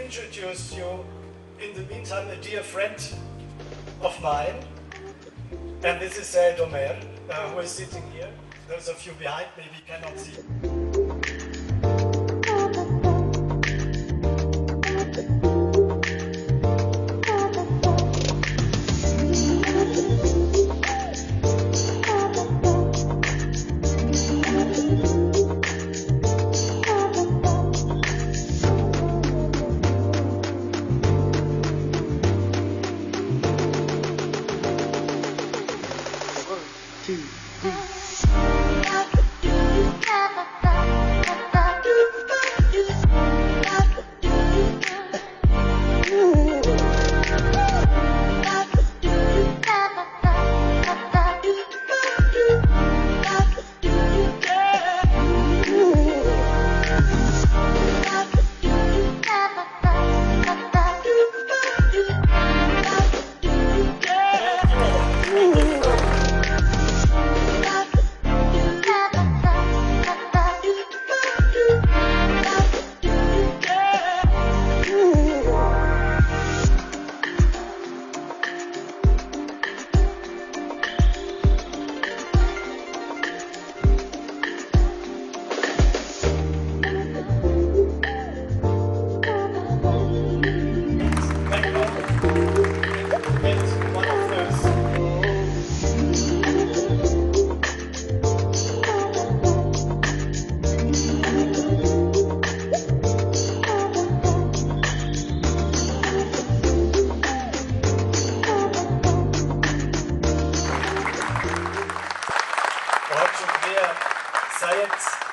introduce you, in the meantime, a dear friend of mine. And this is Saed Omer, who is sitting here. Those of you behind maybe cannot see. Two, three. बहुत शुक्रिया सैयद